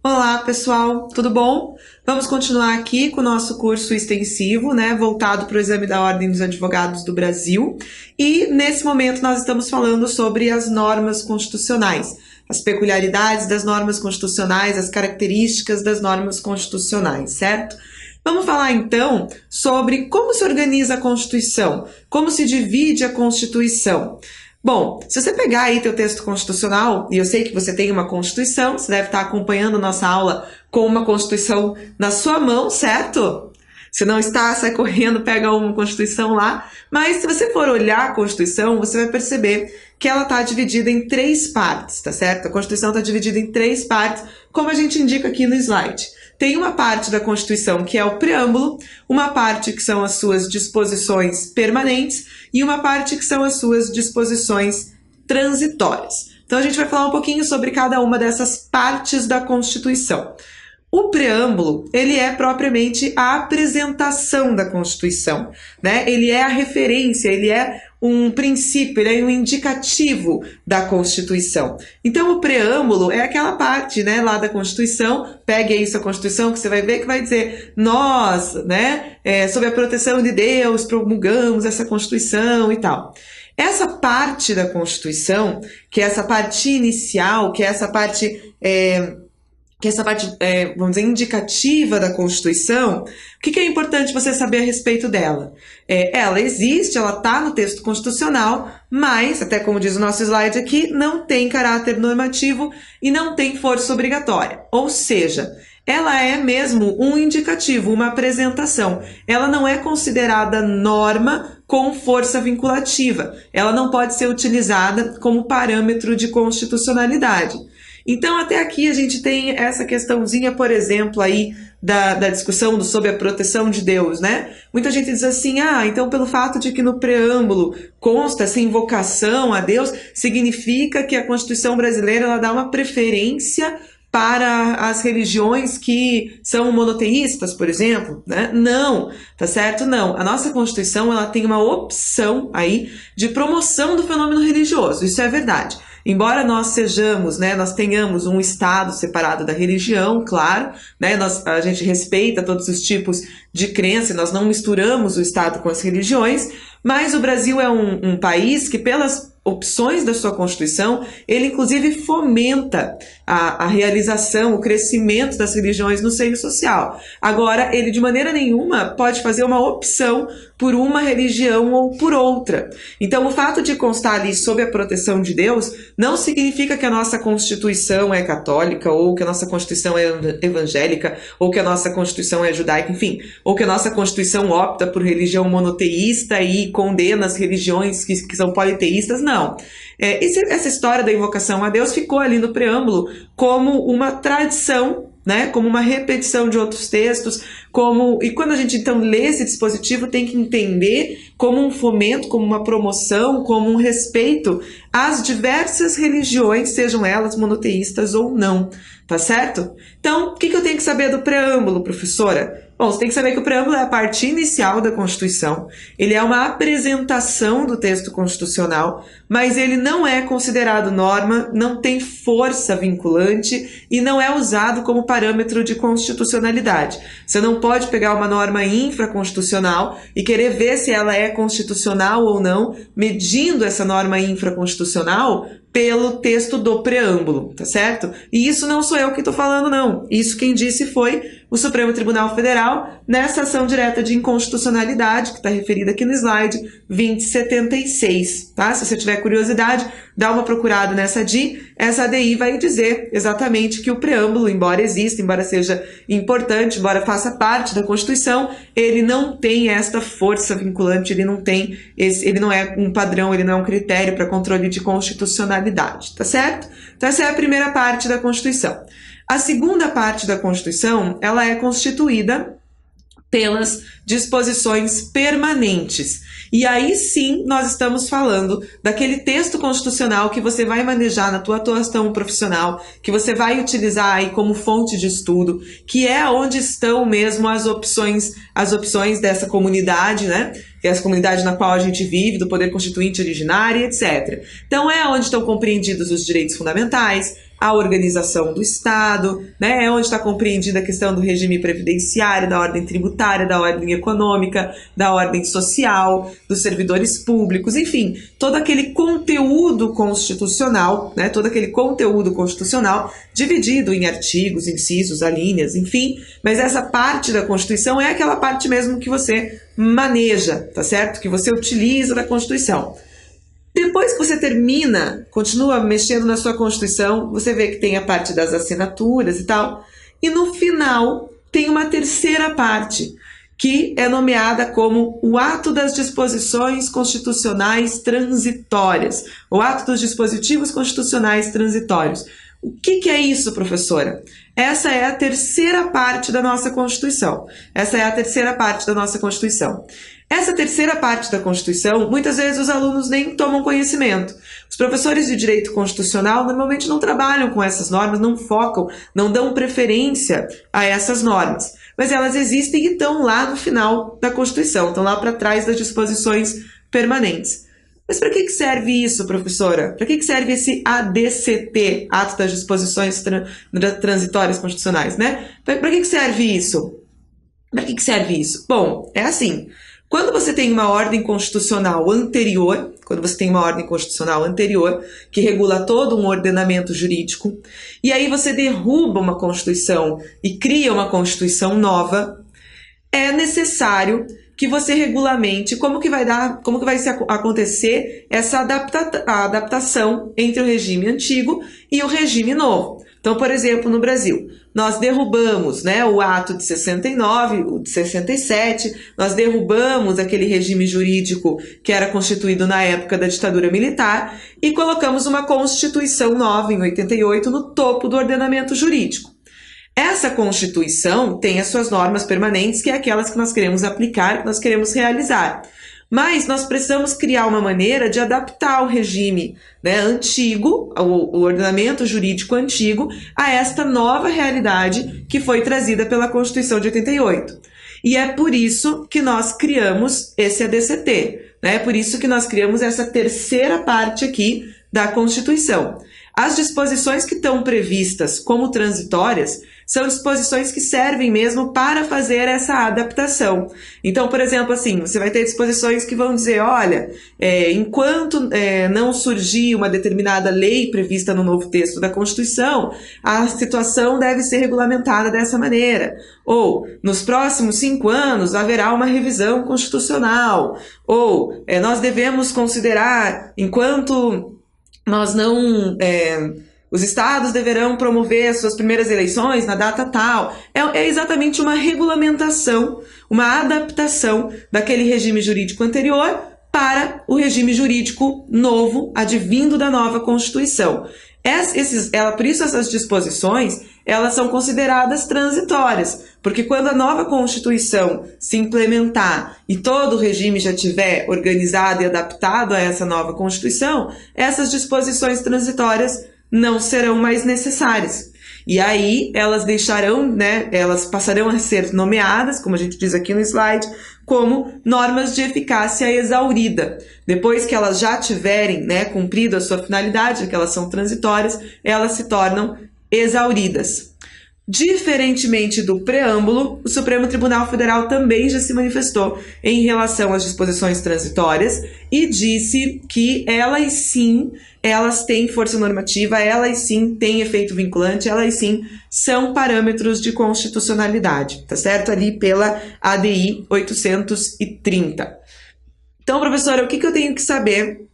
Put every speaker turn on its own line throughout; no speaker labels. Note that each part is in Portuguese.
Olá, pessoal, tudo bom? Vamos continuar aqui com o nosso curso extensivo, voltado para o exame da Ordem dos Advogados do Brasil. E nesse momento nós estamos falando sobre as normas constitucionais, as peculiaridades das normas constitucionais, as características das normas constitucionais, certo? Vamos falar então sobre como se organiza a Constituição, como se divide a Constituição. Bom, se você pegar aí teu texto constitucional, e eu sei que você tem uma Constituição, você deve estar acompanhando nossa aula com uma Constituição na sua mão, certo? Se não está, sai correndo, pega uma Constituição lá. Mas se você for olhar a Constituição, você vai perceber que ela está dividida em 3 partes, tá certo? A Constituição está dividida em 3 partes, como a gente indica aqui no slide. Tem uma parte da Constituição que é o preâmbulo, uma parte que são as suas disposições permanentes e uma parte que são as suas disposições transitórias. Então a gente vai falar um pouquinho sobre cada uma dessas partes da Constituição. O preâmbulo, ele é propriamente a apresentação da Constituição, né? Ele é a referência, ele é um princípio, ele é um indicativo da Constituição. Então, o preâmbulo é aquela parte, lá da Constituição, pegue aí sua Constituição, que você vai ver que vai dizer, nós, sob a proteção de Deus, promulgamos essa Constituição e tal. Essa parte da Constituição, que é essa parte inicial, que é essa parte... vamos dizer, indicativa da Constituição, o que é importante você saber a respeito dela? Ela existe, ela está no texto constitucional, mas, até como diz o nosso slide aqui, não tem caráter normativo e não tem força obrigatória. Ou seja, ela é mesmo um indicativo, uma apresentação. Ela não é considerada norma com força vinculativa. Ela não pode ser utilizada como parâmetro de constitucionalidade. Então, até aqui a gente tem essa questãozinha, por exemplo, aí da discussão sobre a proteção de Deus, Muita gente diz assim, então pelo fato de que no preâmbulo consta essa invocação a Deus, significa que a Constituição brasileira ela dá uma preferência para as religiões que são monoteístas, por exemplo, Não, tá certo? Não. A nossa Constituição ela tem uma opção aí de promoção do fenômeno religioso, isso é verdade. Embora nós sejamos, nós tenhamos um Estado separado da religião, claro, a gente respeita todos os tipos de crença, nós não misturamos o Estado com as religiões, mas o Brasil é um país que, pelas opções da sua Constituição, ele inclusive fomenta a realização, o crescimento das religiões no seio social. Agora, ele de maneira nenhuma pode fazer uma opção por uma religião ou por outra. Então, o fato de constar ali sob a proteção de Deus não significa que a nossa Constituição é católica, ou que a nossa Constituição é evangélica, ou que a nossa Constituição é judaica, enfim, ou que a nossa Constituição opta por religião monoteísta e condena as religiões que são politeístas, não. Essa história da invocação a Deus ficou ali no preâmbulo como uma tradição, como uma repetição de outros textos, e quando a gente então lê esse dispositivo tem que entender como um fomento, como uma promoção, como um respeito às diversas religiões, sejam elas monoteístas ou não, tá certo? Então, o que eu tenho que saber do preâmbulo, professora? Bom, você tem que saber que o preâmbulo é a parte inicial da Constituição, ele é uma apresentação do texto constitucional, mas ele não é considerado norma, não tem força vinculante e não é usado como parâmetro de constitucionalidade. Você não pode pegar uma norma infraconstitucional e querer ver se ela é constitucional ou não, medindo essa norma infraconstitucional pelo texto do preâmbulo, tá certo? E isso não sou eu que estou falando, não. Isso quem disse foi o Supremo Tribunal Federal nessa ação direta de inconstitucionalidade, que está referida aqui no slide 2076, tá? Se você tiver curiosidade, dá uma procurada nessa ADI. Essa ADI vai dizer exatamente que o preâmbulo, embora exista, embora seja importante, embora faça parte da Constituição, ele não tem esta força vinculante, ele não é um padrão, ele não é um critério para controle de constitucionalidade, tá certo? Então essa é a primeira parte da Constituição. A segunda parte da Constituição, ela é constituída pelas disposições permanentes. E aí sim nós estamos falando daquele texto constitucional que você vai manejar na tua atuação profissional, que você vai utilizar aí como fonte de estudo, que é onde estão mesmo as opções dessa comunidade, que é essa comunidade na qual a gente vive, do poder constituinte originário, etc. Então é onde estão compreendidos os direitos fundamentais, a organização do Estado, né? É onde está compreendida a questão do regime previdenciário, da ordem tributária, da ordem econômica, da ordem social, dos servidores públicos, enfim, todo aquele conteúdo constitucional, né? Todo aquele conteúdo constitucional dividido em artigos, incisos, alíneas, enfim, mas essa parte da Constituição é aquela parte mesmo que você maneja, tá certo? Que você utiliza da Constituição. Depois que você termina, continua mexendo na sua Constituição, você vê que tem a parte das assinaturas e tal, e no final tem uma terceira parte, que é nomeada como o ato das disposições constitucionais transitórias, o ato dos dispositivos constitucionais transitórios. O que é isso, professora? Essa é a terceira parte da nossa Constituição. Essa é a terceira parte da nossa Constituição. Essa terceira parte da Constituição, muitas vezes os alunos nem tomam conhecimento. Os professores de direito constitucional normalmente não trabalham com essas normas, não focam, não dão preferência a essas normas. Mas elas existem e estão lá no final da Constituição, estão lá para trás das disposições permanentes. Mas para que serve isso, professora? Para que serve esse ADCT, Ato das Disposições Transitórias Constitucionais, né? Para que serve isso? Para que serve isso? Bom, é assim, quando você tem uma ordem constitucional anterior, que regula todo um ordenamento jurídico, e aí você derruba uma Constituição e cria uma Constituição nova, é necessário que você regulamente como que vai acontecer essa adaptação entre o regime antigo e o regime novo. Então, por exemplo, no Brasil, nós derrubamos, né, o ato de 69, o de 67, nós derrubamos aquele regime jurídico que era constituído na época da ditadura militar e colocamos uma Constituição nova, em 88, no topo do ordenamento jurídico. Essa Constituição tem as suas normas permanentes, que é aquelas que nós queremos aplicar, que nós queremos realizar. Mas nós precisamos criar uma maneira de adaptar o regime, né, antigo, o ordenamento jurídico antigo, a esta nova realidade que foi trazida pela Constituição de 88. E é por isso que nós criamos esse ADCT, né? É por isso que nós criamos essa terceira parte aqui da Constituição. As disposições que estão previstas como transitórias são disposições que servem mesmo para fazer essa adaptação. Então, por exemplo, assim, você vai ter disposições que vão dizer, olha, enquanto não surgir uma determinada lei prevista no novo texto da Constituição, a situação deve ser regulamentada dessa maneira. Ou, nos próximos 5 anos, haverá uma revisão constitucional. Ou, nós devemos considerar, enquanto nós não... os estados deverão promover as suas primeiras eleições na data tal. É exatamente uma regulamentação, uma adaptação daquele regime jurídico anterior para o regime jurídico novo, advindo da nova Constituição. Por isso essas disposições, elas são consideradas transitórias, porque quando a nova Constituição se implementar e todo o regime já estiver organizado e adaptado a essa nova Constituição, essas disposições transitórias não serão mais necessárias. E aí elas deixarão, né, elas passarão a ser nomeadas, como a gente diz aqui no slide, como normas de eficácia exaurida. Depois que elas já tiverem, né, cumprido a sua finalidade, que elas são transitórias, elas se tornam exauridas. Diferentemente do preâmbulo, o Supremo Tribunal Federal também já se manifestou em relação às disposições transitórias e disse que elas têm força normativa, elas sim têm efeito vinculante, elas sim são parâmetros de constitucionalidade, tá certo? Ali pela ADI 830. Então, professora, o que eu tenho que saber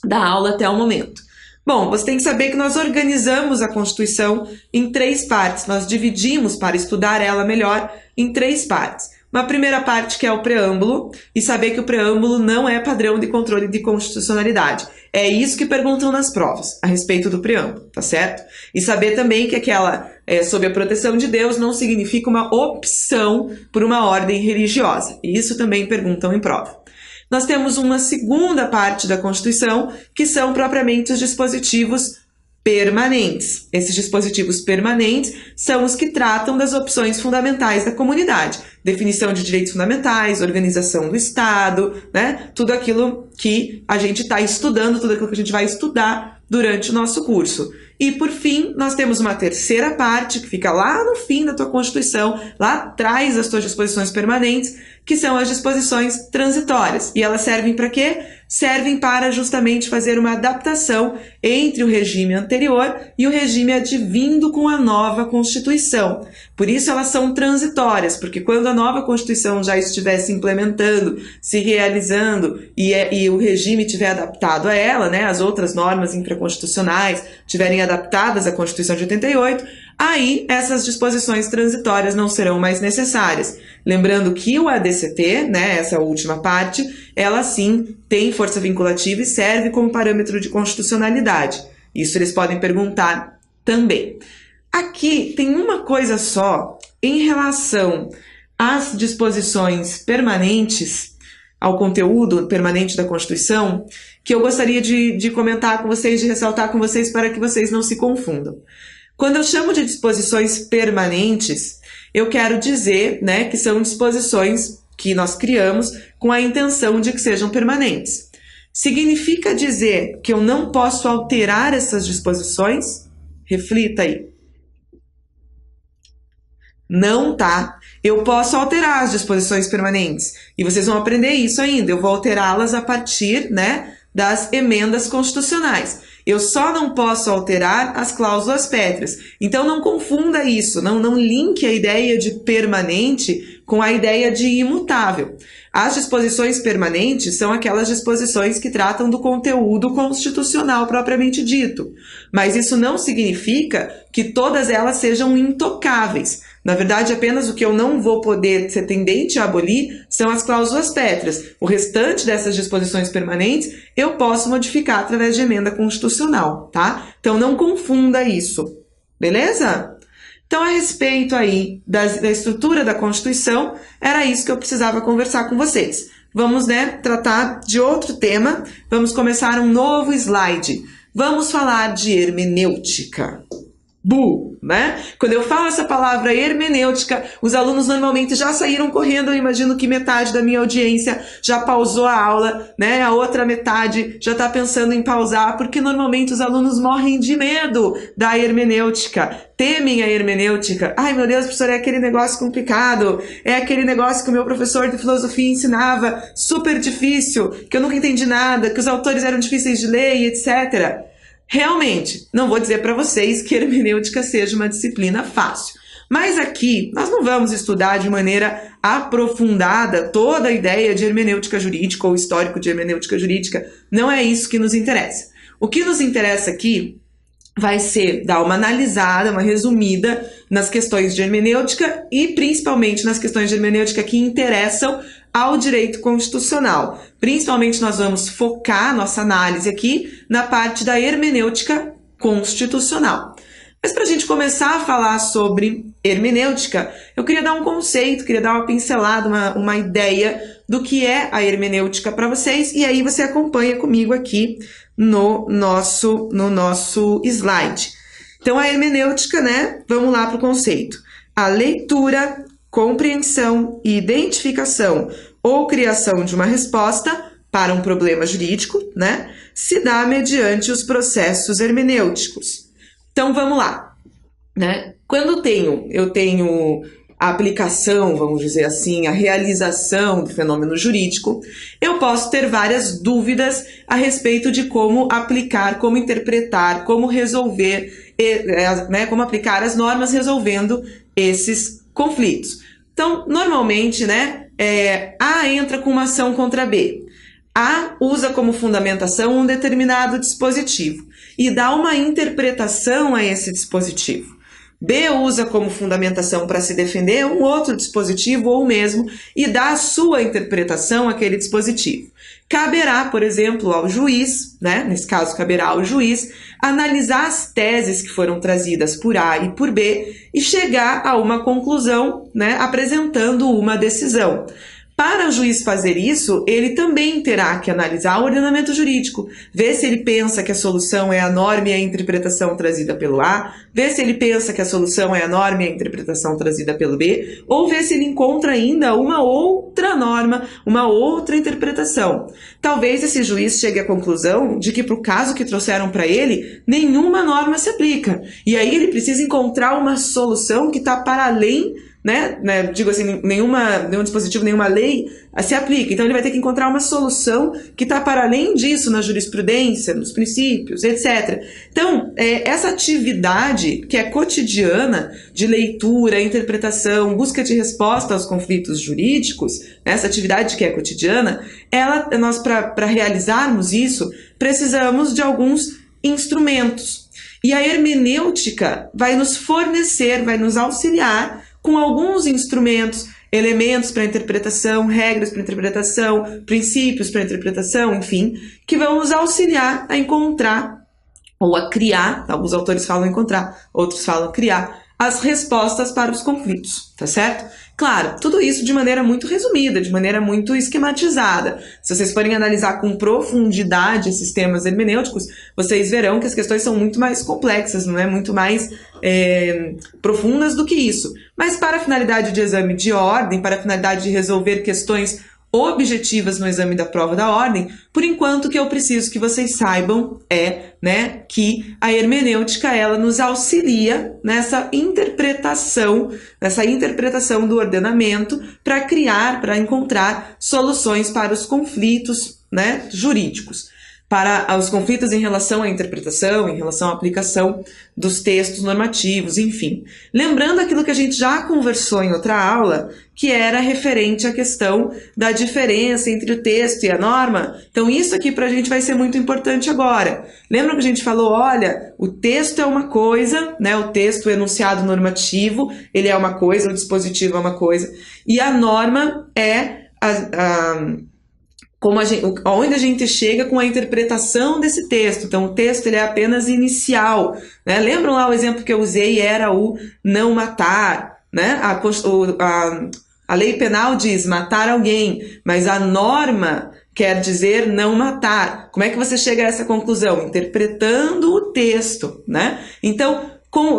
da aula até o momento? Bom, você tem que saber que nós organizamos a Constituição em 3 partes. Nós dividimos, para estudar ela melhor, em 3 partes. Uma primeira parte que é o preâmbulo, e saber que o preâmbulo não é padrão de controle de constitucionalidade. É isso que perguntam nas provas, a respeito do preâmbulo, tá certo? E saber também que aquela, sob a proteção de Deus, não significa uma opção por uma ordem religiosa. E isso também perguntam em prova. Nós temos uma segunda parte da Constituição, que são propriamente os dispositivos permanentes. Esses dispositivos permanentes são os que tratam das opções fundamentais da comunidade, definição de direitos fundamentais, organização do Estado, né? Tudo aquilo que a gente está estudando, tudo aquilo que a gente vai estudar durante o nosso curso. E, por fim, nós temos uma terceira parte, que fica lá no fim da tua Constituição, lá atrás das tuas disposições permanentes, que são as disposições transitórias. E elas servem para quê? Servem para justamente fazer uma adaptação entre o regime anterior e o regime advindo com a nova Constituição. Por isso elas são transitórias, porque quando a nova Constituição já estiver se implementando, se realizando e o regime estiver adaptado a ela, né, as outras normas infraconstitucionais estiverem adaptadas à Constituição de 88, aí essas disposições transitórias não serão mais necessárias. Lembrando que o ADCT, né, essa última parte, ela sim tem força vinculativa e serve como parâmetro de constitucionalidade. Isso eles podem perguntar também. Aqui tem uma coisa só em relação às disposições permanentes, ao conteúdo permanente da Constituição, que eu gostaria de comentar com vocês, de ressaltar com vocês para que vocês não se confundam. Quando eu chamo de disposições permanentes, eu quero dizer, né, que são disposições que nós criamos com a intenção de que sejam permanentes. Significa dizer que eu não posso alterar essas disposições? Reflita aí. Não, tá? Eu posso alterar as disposições permanentes. E vocês vão aprender isso ainda. Eu vou alterá-las a partir, né, das emendas constitucionais. Eu só não posso alterar as cláusulas pétreas. Então não confunda isso, não linke a ideia de permanente com a ideia de imutável. As disposições permanentes são aquelas disposições que tratam do conteúdo constitucional propriamente dito. Mas isso não significa que todas elas sejam intocáveis. Na verdade, apenas o que eu não vou poder ser tendente a abolir são as cláusulas pétreas. O restante dessas disposições permanentes eu posso modificar através de emenda constitucional, tá? Então não confunda isso, beleza? Então, a respeito aí da estrutura da Constituição, era isso que eu precisava conversar com vocês. Vamos, né, tratar de outro tema. Vamos começar um novo slide. Vamos falar de hermenêutica. Né? Quando eu falo essa palavra hermenêutica, os alunos normalmente já saíram correndo. Eu imagino que metade da minha audiência já pausou a aula, né? A outra metade já está pensando em pausar, porque normalmente os alunos morrem de medo da hermenêutica, temem a hermenêutica. Ai, meu Deus, professor, é aquele negócio complicado, é aquele negócio que o meu professor de filosofia ensinava, super difícil, que eu nunca entendi nada, que os autores eram difíceis de ler e etc. Realmente, não vou dizer para vocês que hermenêutica seja uma disciplina fácil. Mas aqui, nós não vamos estudar de maneira aprofundada toda a ideia de hermenêutica jurídica ou histórico de hermenêutica jurídica. Não é isso que nos interessa. O que nos interessa aqui vai ser dar uma analisada, uma resumida nas questões de hermenêutica e principalmente nas questões de hermenêutica que interessam ao direito constitucional. Principalmente nós vamos focar nossa análise aqui na parte da hermenêutica constitucional. Mas para a gente começar a falar sobre hermenêutica, eu queria dar um conceito, queria dar uma pincelada, uma ideia do que é a hermenêutica para vocês, e aí você acompanha comigo aqui no nosso slide. Então, a hermenêutica, né? Vamos lá para o conceito. A leitura, compreensão, identificação ou criação de uma resposta para um problema jurídico, né? Se dá mediante os processos hermenêuticos. Então, vamos lá, né? Quando eu tenho a aplicação, vamos dizer assim, a realização do fenômeno jurídico, eu posso ter várias dúvidas a respeito de como aplicar, como interpretar, como resolver, né, como aplicar as normas resolvendo esses conflitos. Então, normalmente, né, A entra com uma ação contra B. A usa como fundamentação um determinado dispositivo e dá uma interpretação a esse dispositivo. B usa como fundamentação para se defender um outro dispositivo ou mesmo e dá a sua interpretação àquele dispositivo. Caberá, por exemplo, ao juiz, né? Nesse caso caberá ao juiz, analisar as teses que foram trazidas por A e por B e chegar a uma conclusão, né? Apresentando uma decisão. Para o juiz fazer isso, ele também terá que analisar o ordenamento jurídico, ver se ele pensa que a solução é a norma e a interpretação trazida pelo A, ver se ele pensa que a solução é a norma e a interpretação trazida pelo B, ou ver se ele encontra ainda uma outra norma, uma outra interpretação. Talvez esse juiz chegue à conclusão de que para o caso que trouxeram para ele, nenhuma norma se aplica. E aí ele precisa encontrar uma solução que está para além, digo assim, nenhum dispositivo, nenhuma lei se aplica. Então ele vai ter que encontrar uma solução que está para além disso na jurisprudência, nos princípios, etc. Então, essa atividade que é cotidiana de leitura, interpretação, busca de resposta aos conflitos jurídicos, essa atividade que é cotidiana, nós para realizarmos isso, precisamos de alguns instrumentos. E a hermenêutica vai nos fornecer, vai nos auxiliar com alguns instrumentos, elementos para interpretação, regras para interpretação, princípios para interpretação, enfim, que vão nos auxiliar a encontrar ou a criar, alguns autores falam encontrar, outros falam criar, as respostas para os conflitos, tá certo? Claro, tudo isso de maneira muito resumida, de maneira muito esquematizada. Se vocês forem analisar com profundidade esses temas hermenêuticos, vocês verão que as questões são muito mais complexas, não é? Muito mais profundas do que isso. Mas para a finalidade de exame de ordem, para a finalidade de resolver questões objetivas no exame da prova da ordem, por enquanto o que eu preciso que vocês saibam que a hermenêutica ela nos auxilia nessa interpretação do ordenamento para criar, para encontrar soluções para os conflitos jurídicos, para os conflitos em relação à interpretação, em relação à aplicação dos textos normativos, enfim. Lembrando aquilo que a gente já conversou em outra aula, que era referente à questão da diferença entre o texto e a norma. Então isso aqui para a gente vai ser muito importante agora. Lembra que a gente falou, olha, o texto é uma coisa, o texto, o enunciado normativo, ele é uma coisa, o dispositivo é uma coisa, e a norma é onde a gente chega com a interpretação desse texto. Então, o texto ele é apenas inicial. Lembram lá o exemplo que eu usei? Era o não matar. A lei penal diz matar alguém, mas a norma quer dizer não matar. Como é que você chega a essa conclusão? Interpretando o texto. Então,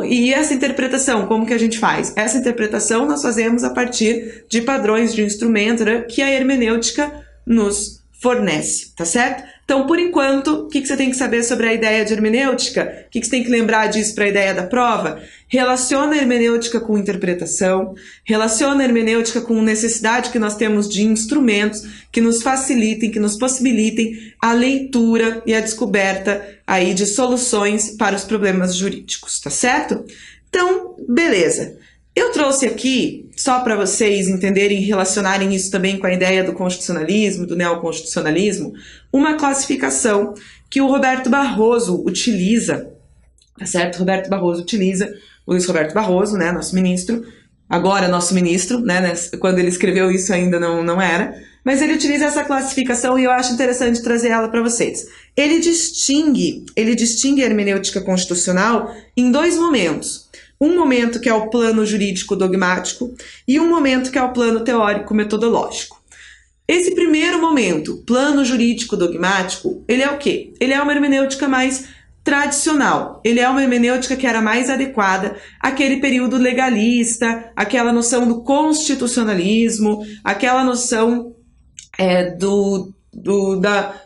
e essa interpretação, como que a gente faz? Essa interpretação nós fazemos a partir de padrões de instrumento que a hermenêutica nos fornece, tá certo? Então, por enquanto, o que você tem que saber sobre a ideia de hermenêutica? O que você tem que lembrar disso para a ideia da prova? Relaciona a hermenêutica com interpretação, relaciona a hermenêutica com necessidade que nós temos de instrumentos que nos facilitem, que nos possibilitem a leitura e a descoberta aí de soluções para os problemas jurídicos, tá certo? Então, beleza. Eu trouxe aqui, só para vocês entenderem e relacionarem isso também com a ideia do constitucionalismo, do neoconstitucionalismo, uma classificação que o Roberto Barroso utiliza, tá certo? Roberto Barroso utiliza, o Luiz Roberto Barroso, nosso ministro, agora nosso ministro, quando ele escreveu isso ainda não era, mas ele utiliza essa classificação e eu acho interessante trazer ela para vocês. Ele distingue a hermenêutica constitucional em dois momentos. Um momento que é o plano jurídico dogmático e um momento que é o plano teórico metodológico. Esse primeiro momento, plano jurídico dogmático, ele é o quê? Ele é uma hermenêutica mais tradicional. Ele é uma hermenêutica que era mais adequada àquele período legalista, aquela noção do constitucionalismo, aquela noção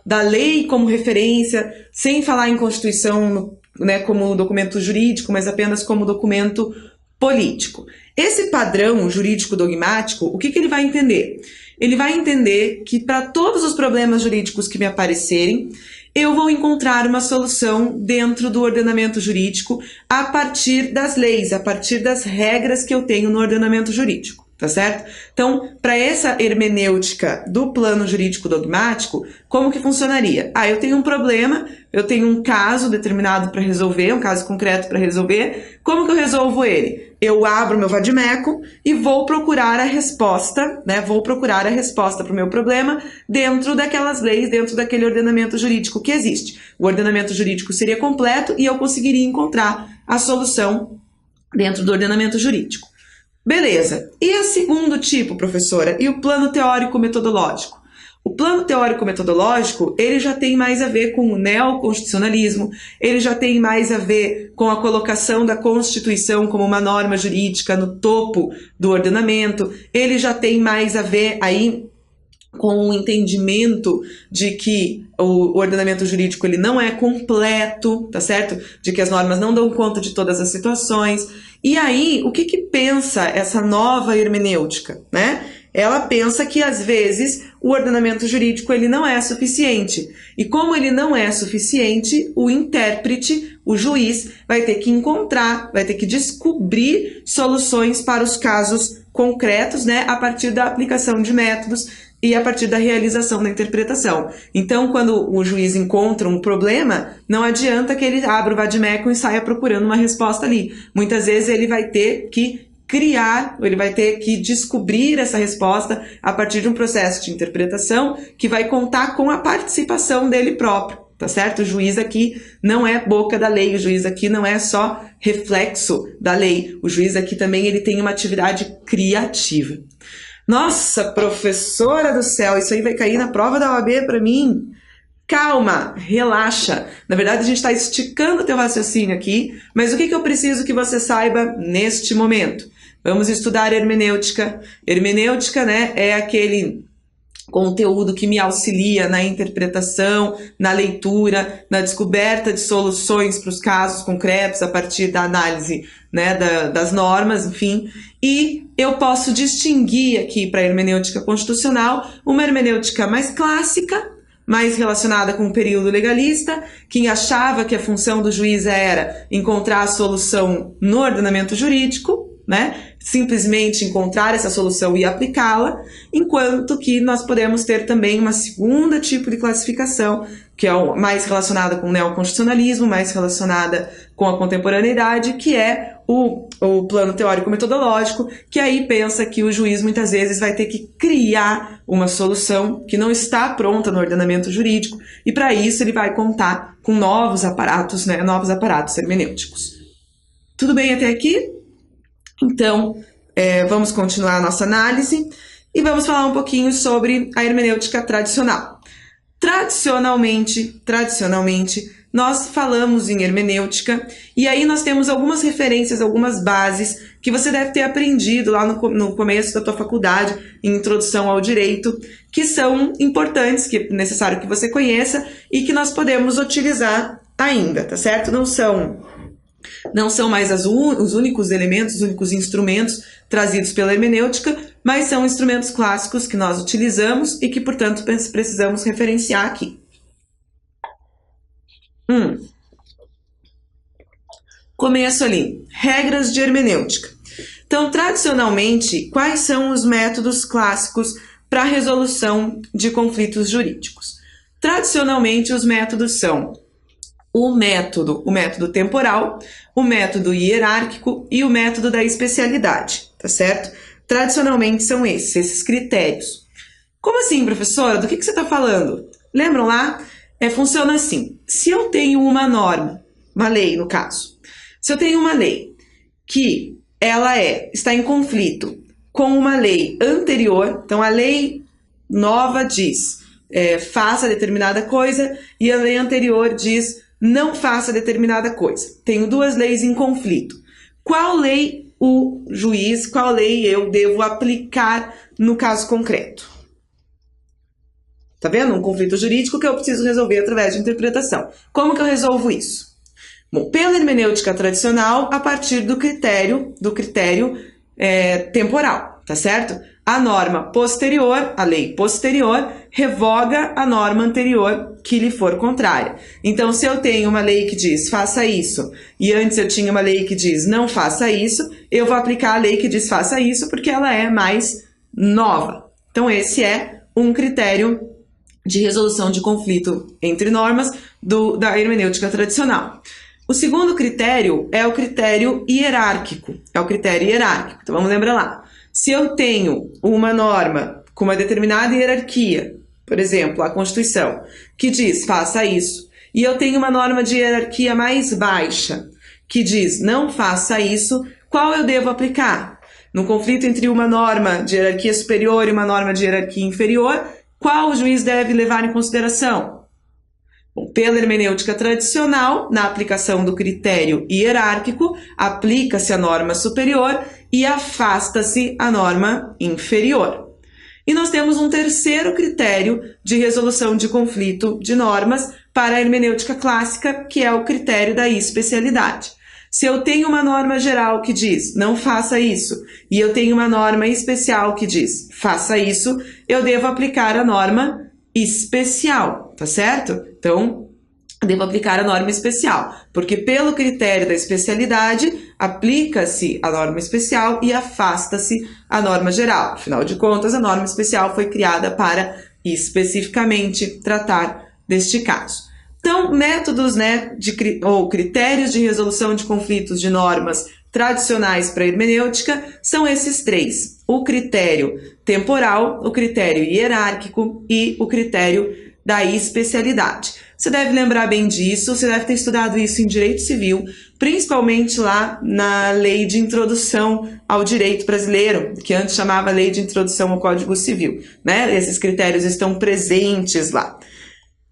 da lei como referência, sem falar em Constituição como documento jurídico, mas apenas como documento político. Esse padrão jurídico dogmático, o que ele vai entender? Ele vai entender que para todos os problemas jurídicos que me aparecerem, eu vou encontrar uma solução dentro do ordenamento jurídico a partir das leis, a partir das regras que eu tenho no ordenamento jurídico. Tá certo? Então, para essa hermenêutica do plano jurídico dogmático, como que funcionaria? Eu tenho um problema, eu tenho um caso determinado para resolver, um caso concreto para resolver, como que eu resolvo ele? Eu abro meu vadimeco e vou procurar a resposta, vou procurar a resposta para o meu problema dentro daquelas leis, dentro daquele ordenamento jurídico que existe. O ordenamento jurídico seria completo e eu conseguiria encontrar a solução dentro do ordenamento jurídico. Beleza. E o segundo tipo, professora? E o plano teórico-metodológico? O plano teórico-metodológico, ele já tem mais a ver com o neoconstitucionalismo, ele já tem mais a ver com a colocação da Constituição como uma norma jurídica no topo do ordenamento, ele já tem mais a ver aí com o entendimento de que o ordenamento jurídico ele não é completo, tá certo? De que as normas não dão conta de todas as situações. E aí, o que pensa essa nova hermenêutica, né? Ela pensa que, às vezes, o ordenamento jurídico ele não é suficiente. E como ele não é suficiente, o intérprete, o juiz, vai ter que encontrar, vai ter que descobrir soluções para os casos concretos, né, a partir da aplicação de métodos e a partir da realização da interpretação. Então, quando o juiz encontra um problema, não adianta que ele abra o vade-mecum e saia procurando uma resposta ali. Muitas vezes ele vai ter que criar, ele vai ter que descobrir essa resposta a partir de um processo de interpretação que vai contar com a participação dele próprio, tá certo? O juiz aqui não é boca da lei, o juiz aqui não é só reflexo da lei, o juiz aqui também ele tem uma atividade criativa. Nossa, professora do céu, isso aí vai cair na prova da OAB para mim? Calma, relaxa. Na verdade, a gente está esticando o teu raciocínio aqui, mas o que eu preciso que você saiba neste momento? Vamos estudar hermenêutica. Hermenêutica, né, é aquele conteúdo que me auxilia na interpretação, na leitura, na descoberta de soluções para os casos concretos a partir da análise, né, das normas, enfim. E eu posso distinguir aqui para a hermenêutica constitucional uma hermenêutica mais clássica, mais relacionada com o período legalista, quem achava que a função do juiz era encontrar a solução no ordenamento jurídico, né? Simplesmente encontrar essa solução e aplicá-la, enquanto que nós podemos ter também uma segunda tipo de classificação, que é mais relacionada com o neoconstitucionalismo, mais relacionada com a contemporaneidade, que é o plano teórico-metodológico, que aí pensa que o juiz muitas vezes vai ter que criar uma solução que não está pronta no ordenamento jurídico, e para isso ele vai contar com novos aparatos, né, novos aparatos hermenêuticos. Tudo bem até aqui? Então, vamos continuar a nossa análise e vamos falar um pouquinho sobre a hermenêutica tradicional. Tradicionalmente, nós falamos em hermenêutica e aí nós temos algumas referências, algumas bases que você deve ter aprendido lá no começo da tua faculdade, em Introdução ao Direito, que são importantes, que é necessário que você conheça e que nós podemos utilizar ainda, tá certo? Não são mais os únicos elementos, os únicos instrumentos trazidos pela hermenêutica, mas são instrumentos clássicos que nós utilizamos e que, portanto, precisamos referenciar aqui. Começo ali. Regras de hermenêutica. Então, tradicionalmente, quais são os métodos clássicos para a resolução de conflitos jurídicos? Tradicionalmente, os métodos são o método temporal, o método hierárquico e o método da especialidade, tá certo? Tradicionalmente são esses critérios. Como assim, professora? Do que você está falando? Lembram lá? Funciona assim. Se eu tenho uma norma, uma lei no caso, se eu tenho uma lei que ela está em conflito com uma lei anterior, então a lei nova diz faça determinada coisa e a lei anterior diz não faça determinada coisa. Tenho duas leis em conflito. Qual lei o juiz, qual lei eu devo aplicar no caso concreto? Tá vendo? Um conflito jurídico que eu preciso resolver através de interpretação. Como que eu resolvo isso? Bom, pela hermenêutica tradicional, a partir do critério temporal, tá certo? A norma posterior, a lei posterior, revoga a norma anterior que lhe for contrária. Então, se eu tenho uma lei que diz faça isso, e antes eu tinha uma lei que diz não faça isso, eu vou aplicar a lei que diz faça isso porque ela é mais nova. Então, esse é um critério de resolução de conflito entre normas da hermenêutica tradicional. O segundo critério é o critério hierárquico. Então, vamos lembrar lá. Se eu tenho uma norma com uma determinada hierarquia, por exemplo, a Constituição, que diz faça isso, e eu tenho uma norma de hierarquia mais baixa, que diz não faça isso, qual eu devo aplicar? No conflito entre uma norma de hierarquia superior e uma norma de hierarquia inferior, qual o juiz deve levar em consideração? Bom, pela hermenêutica tradicional, na aplicação do critério hierárquico, aplica-se a norma superior e afasta-se a norma inferior. E nós temos um terceiro critério de resolução de conflito de normas para a hermenêutica clássica, que é o critério da especialidade. Se eu tenho uma norma geral que diz não faça isso, e eu tenho uma norma especial que diz faça isso, eu devo aplicar a norma especial, tá certo? Então, devo aplicar a norma especial, porque pelo critério da especialidade, aplica-se a norma especial e afasta-se a norma geral. Afinal de contas, a norma especial foi criada para especificamente tratar deste caso. Então, métodos, ou critérios de resolução de conflitos de normas tradicionais para a hermenêutica são esses três: o critério temporal, o critério hierárquico e o critério da especialidade. Você deve lembrar bem disso, você deve ter estudado isso em Direito Civil, principalmente lá na Lei de Introdução ao Direito Brasileiro, que antes chamava Lei de Introdução ao Código Civil, né? Esses critérios estão presentes lá.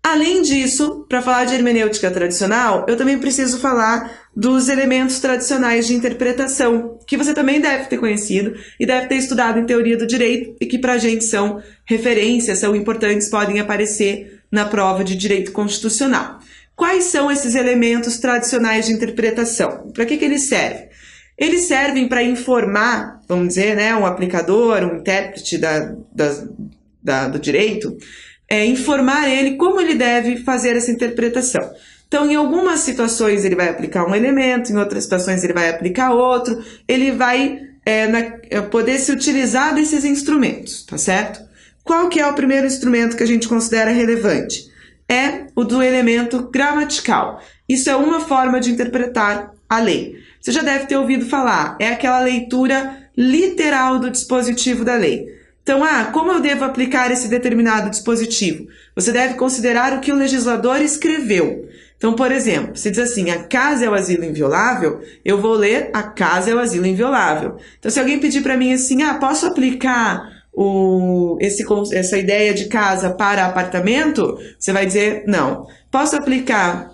Além disso, para falar de hermenêutica tradicional, eu também preciso falar dos elementos tradicionais de interpretação, que você também deve ter conhecido e deve ter estudado em teoria do direito e que para a gente são referências, são importantes, podem aparecer na prova de direito constitucional. Quais são esses elementos tradicionais de interpretação? Para que eles servem? Eles servem para informar, vamos dizer, um aplicador, um intérprete do direito, informar ele como ele deve fazer essa interpretação. Então, em algumas situações ele vai aplicar um elemento, em outras situações ele vai aplicar outro, ele vai poder se utilizar desses instrumentos, tá certo? Qual que é o primeiro instrumento que a gente considera relevante? É o do elemento gramatical. Isso é uma forma de interpretar a lei. Você já deve ter ouvido falar, é aquela leitura literal do dispositivo da lei. Então, como eu devo aplicar esse determinado dispositivo? Você deve considerar o que o legislador escreveu. Então, por exemplo, se diz assim, a casa é o asilo inviolável, eu vou ler a casa é o asilo inviolável. Então, se alguém pedir para mim assim, posso aplicar essa ideia de casa para apartamento? Você vai dizer não. Posso aplicar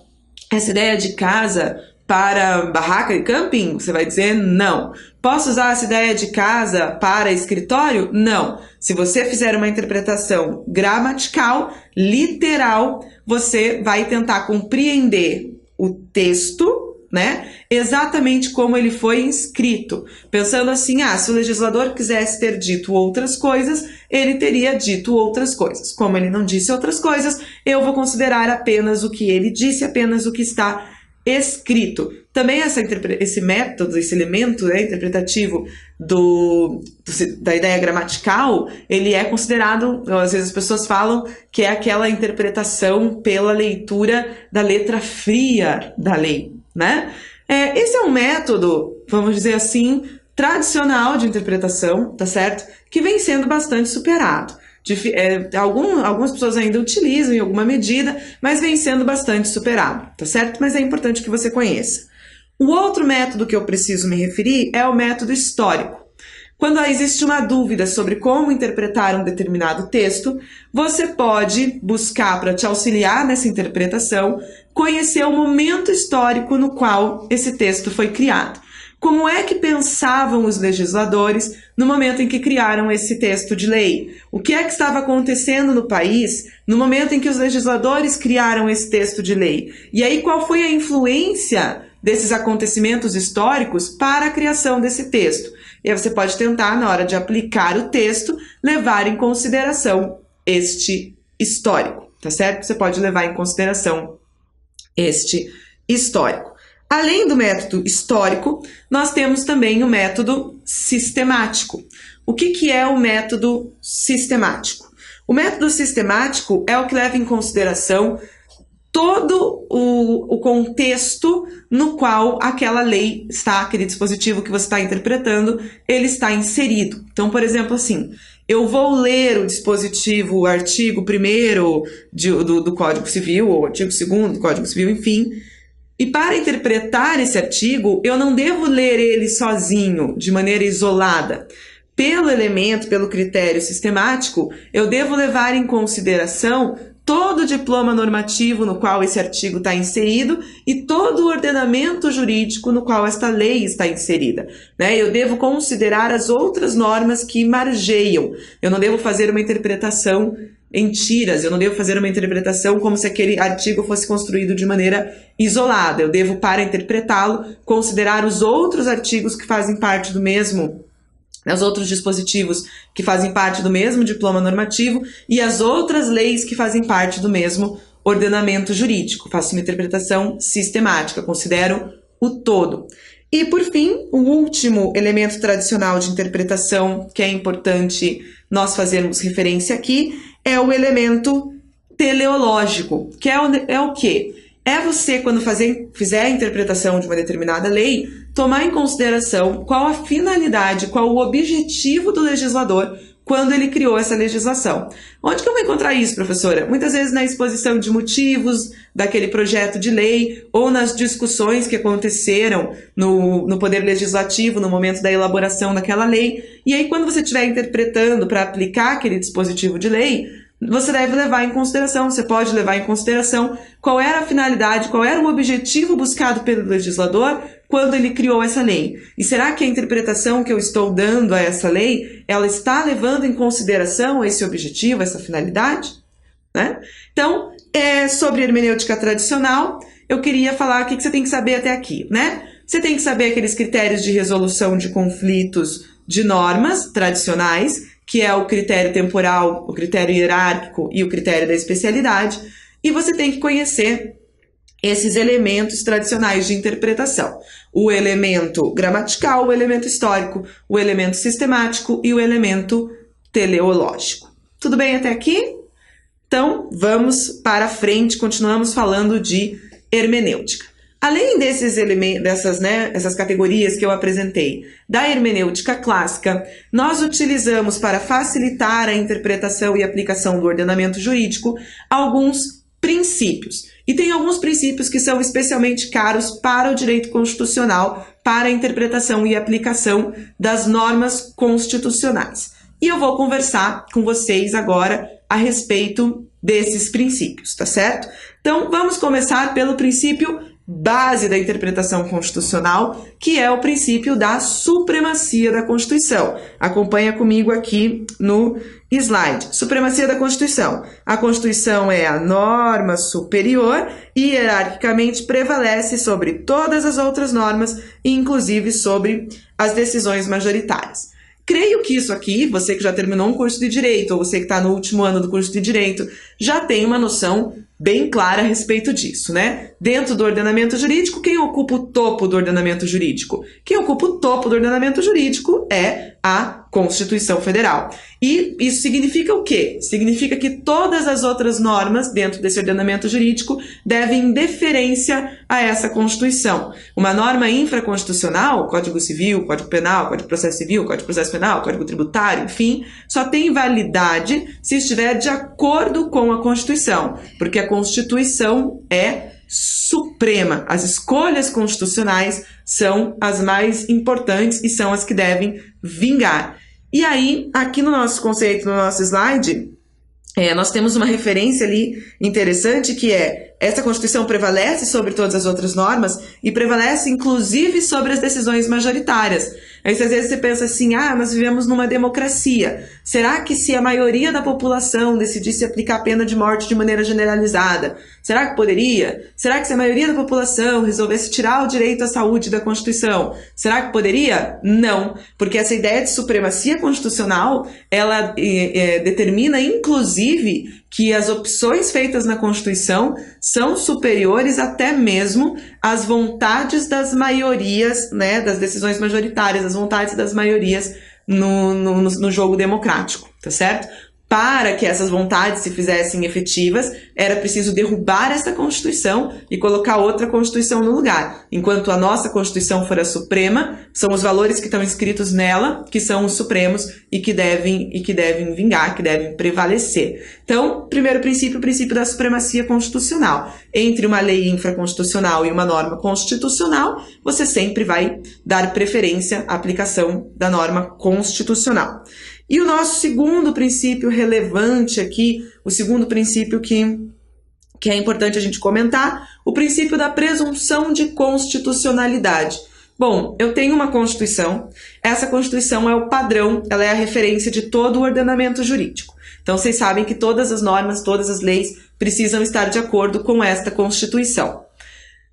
essa ideia de casa para barraca de camping? Você vai dizer não. Posso usar essa ideia de casa para escritório? Não. Se você fizer uma interpretação gramatical, literal, você vai tentar compreender o texto, exatamente como ele foi escrito. Pensando assim, se o legislador quisesse ter dito outras coisas, ele teria dito outras coisas. Como ele não disse outras coisas, eu vou considerar apenas o que ele disse, apenas o que está escrito. Também esse método, esse elemento interpretativo da ideia gramatical, ele é considerado, às vezes as pessoas falam que é aquela interpretação pela leitura da letra fria da lei, Esse é um método, vamos dizer assim, tradicional de interpretação, tá certo? Que vem sendo bastante superado. Algumas pessoas ainda utilizam em alguma medida, mas vem sendo bastante superado, tá certo? Mas é importante que você conheça. O outro método que eu preciso me referir é o método histórico. Quando existe uma dúvida sobre como interpretar um determinado texto, você pode buscar, para te auxiliar nessa interpretação, conhecer o momento histórico no qual esse texto foi criado. Como é que pensavam os legisladores no momento em que criaram esse texto de lei? O que é que estava acontecendo no país no momento em que os legisladores criaram esse texto de lei? E aí, qual foi a influência desses acontecimentos históricos para a criação desse texto? E aí você pode tentar, na hora de aplicar o texto, levar em consideração este histórico, tá certo? Você pode levar em consideração este histórico. Além do método histórico, nós temos também o método sistemático. O que é o método sistemático? O método sistemático é o que leva em consideração todo o contexto no qual aquela lei está, aquele dispositivo que você está interpretando, ele está inserido. Então, por exemplo, assim, eu vou ler o dispositivo, o artigo 1º do Código Civil, ou o artigo 2º do Código Civil, enfim, E para interpretar esse artigo, eu não devo ler ele sozinho, de maneira isolada. Pelo elemento, pelo critério sistemático, eu devo levar em consideração todo o diploma normativo no qual esse artigo está inserido e todo o ordenamento jurídico no qual esta lei está inserida, né? Eu devo considerar as outras normas que margeiam. Eu não devo fazer uma interpretação em tiras, eu não devo fazer uma interpretação como se aquele artigo fosse construído de maneira isolada. Eu devo, para interpretá-lo, considerar os outros artigos que fazem parte do mesmo, os outros dispositivos que fazem parte do mesmo diploma normativo e as outras leis que fazem parte do mesmo ordenamento jurídico. Faço uma interpretação sistemática, considero o todo. E, por fim, o último elemento tradicional de interpretação que é importante nós fazermos referência aqui é o elemento teleológico, que é o quê? É você, quando fizer a interpretação de uma determinada lei, tomar em consideração qual a finalidade, qual o objetivo do legislador quando ele criou essa legislação. Onde que eu vou encontrar isso, professora? Muitas vezes na exposição de motivos daquele projeto de lei ou nas discussões que aconteceram no Poder Legislativo no momento da elaboração daquela lei. E aí, quando você estiver interpretando para aplicar aquele dispositivo de lei, você deve levar em consideração, você pode levar em consideração qual era a finalidade, qual era o objetivo buscado pelo legislador quando ele criou essa lei. E será que a interpretação que eu estou dando a essa lei, ela está levando em consideração esse objetivo, essa finalidade? Né? Então, sobre hermenêutica tradicional, eu queria falar o que você tem que saber até aqui, né? Você tem que saber aqueles critérios de resolução de conflitos de normas tradicionais, que é o critério temporal, o critério hierárquico e o critério da especialidade, e você tem que conhecer esses elementos tradicionais de interpretação. O elemento gramatical, o elemento histórico, o elemento sistemático e o elemento teleológico. Tudo bem até aqui? Então, vamos para frente, continuamos falando de hermenêutica. Além desses elementos, essas categorias que eu apresentei da hermenêutica clássica, nós utilizamos para facilitar a interpretação e aplicação do ordenamento jurídico alguns princípios. E tem alguns princípios que são especialmente caros para o direito constitucional, para a interpretação e aplicação das normas constitucionais. E eu vou conversar com vocês agora a respeito desses princípios, tá certo? Então, vamos começar pelo princípio base da interpretação constitucional, que é o princípio da supremacia da Constituição. Acompanha comigo aqui no slide. Supremacia da Constituição. A Constituição é a norma superior e hierarquicamente prevalece sobre todas as outras normas, inclusive sobre as decisões majoritárias. Creio que isso aqui, você que já terminou um curso de Direito, ou você que está no último ano do curso de Direito, já tem uma noção bem clara a respeito disso, né? Dentro do ordenamento jurídico, quem ocupa o topo do ordenamento jurídico? Quem ocupa o topo do ordenamento jurídico é a Constituição Federal. E isso significa o quê? Significa que todas as outras normas dentro desse ordenamento jurídico devem deferência a essa Constituição. Uma norma infraconstitucional, Código Civil, Código Penal, Código de Processo Civil, Código de Processo Penal, Código Tributário, enfim, só tem validade se estiver de acordo com a Constituição, porque a Constituição é suprema. As escolhas constitucionais são as mais importantes e são as que devem vingar. E aí, aqui no nosso conceito, no nosso slide, nós temos uma referência ali interessante que é essa Constituição prevalece sobre todas as outras normas e prevalece inclusive sobre as decisões majoritárias. Aí às vezes você pensa assim, mas vivemos numa democracia. Será que se a maioria da população decidisse aplicar a pena de morte de maneira generalizada, será que poderia? Será que se a maioria da população resolvesse tirar o direito à saúde da Constituição, será que poderia? Não, porque essa ideia de supremacia constitucional, ela determina inclusive que as opções feitas na Constituição são superiores até mesmo às vontades das maiorias, né, das decisões majoritárias, as vontades das maiorias no jogo democrático, tá certo? para que essas vontades se fizessem efetivas, era preciso derrubar essa Constituição e colocar outra Constituição no lugar. Enquanto a nossa Constituição for a suprema, são os valores que estão escritos nela que são os supremos e que devem vingar, que devem prevalecer. Então, primeiro princípio, o princípio da supremacia constitucional. Entre uma lei infraconstitucional e uma norma constitucional, você sempre vai dar preferência à aplicação da norma constitucional. E o nosso segundo princípio relevante aqui, o segundo princípio que é importante a gente comentar, o princípio da presunção de constitucionalidade. Bom, eu tenho uma Constituição, essa Constituição é o padrão, ela é a referência de todo o ordenamento jurídico. Então, vocês sabem que todas as normas, todas as leis precisam estar de acordo com esta Constituição.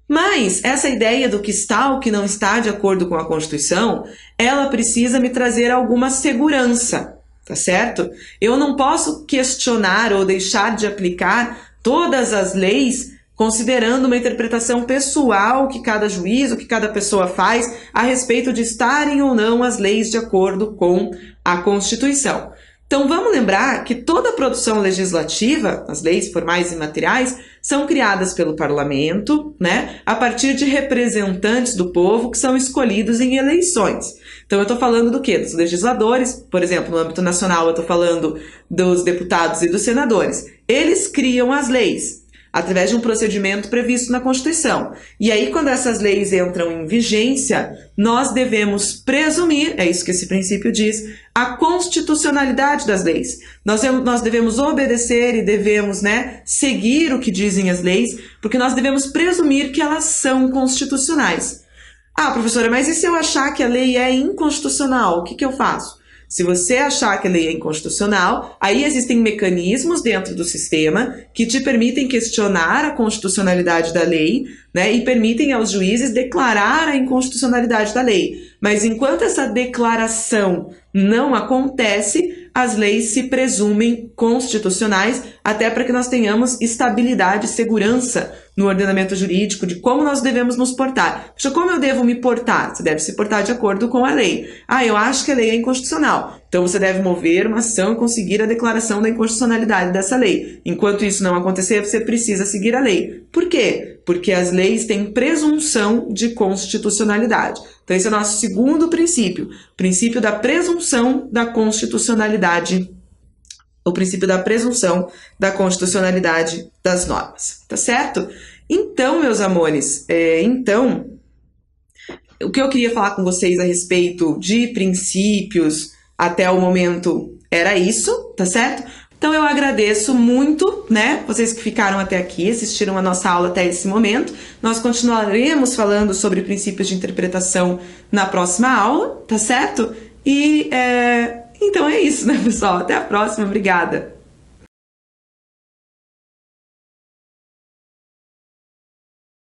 Mas essa ideia do que está ou que não está de acordo com a Constituição, ela precisa me trazer alguma segurança, tá certo? Eu não posso questionar ou deixar de aplicar todas as leis considerando uma interpretação pessoal que cada juiz ou que cada pessoa faz a respeito de estarem ou não as leis de acordo com a Constituição. Então, vamos lembrar que toda a produção legislativa, as leis formais e materiais, são criadas pelo parlamento, né, a partir de representantes do povo que são escolhidos em eleições. Então, eu estou falando do quê? Dos legisladores, por exemplo, no âmbito nacional, eu estou falando dos deputados e dos senadores. Eles criam as leis através de um procedimento previsto na Constituição. E aí, quando essas leis entram em vigência, nós devemos presumir, é isso que esse princípio diz, a constitucionalidade das leis. Nós devemos obedecer e devemos, né, seguir o que dizem as leis, porque nós devemos presumir que elas são constitucionais. Ah, professora, mas e se eu achar que a lei é inconstitucional? O que eu faço? Se você achar que a lei é inconstitucional, aí existem mecanismos dentro do sistema que te permitem questionar a constitucionalidade da lei, né, e permitem aos juízes declarar a inconstitucionalidade da lei. Mas enquanto essa declaração não acontece, as leis se presumem constitucionais, até para que nós tenhamos estabilidade e segurança no ordenamento jurídico de como nós devemos nos portar. Como eu devo me portar? Você deve se portar de acordo com a lei. Ah, eu acho que a lei é inconstitucional. Então você deve mover uma ação e conseguir a declaração da inconstitucionalidade dessa lei. Enquanto isso não acontecer, você precisa seguir a lei. Por quê? Porque as leis têm presunção de constitucionalidade. Então esse é o nosso segundo princípio, o princípio da presunção da constitucionalidade, o princípio da presunção da constitucionalidade das normas, tá certo? Então, meus amores, o que eu queria falar com vocês a respeito de princípios até o momento era isso, tá certo? Então eu agradeço muito, né, vocês que ficaram até aqui, assistiram a nossa aula até esse momento. Nós continuaremos falando sobre princípios de interpretação na próxima aula, tá certo? E então é isso, né, pessoal? Até a próxima, obrigada!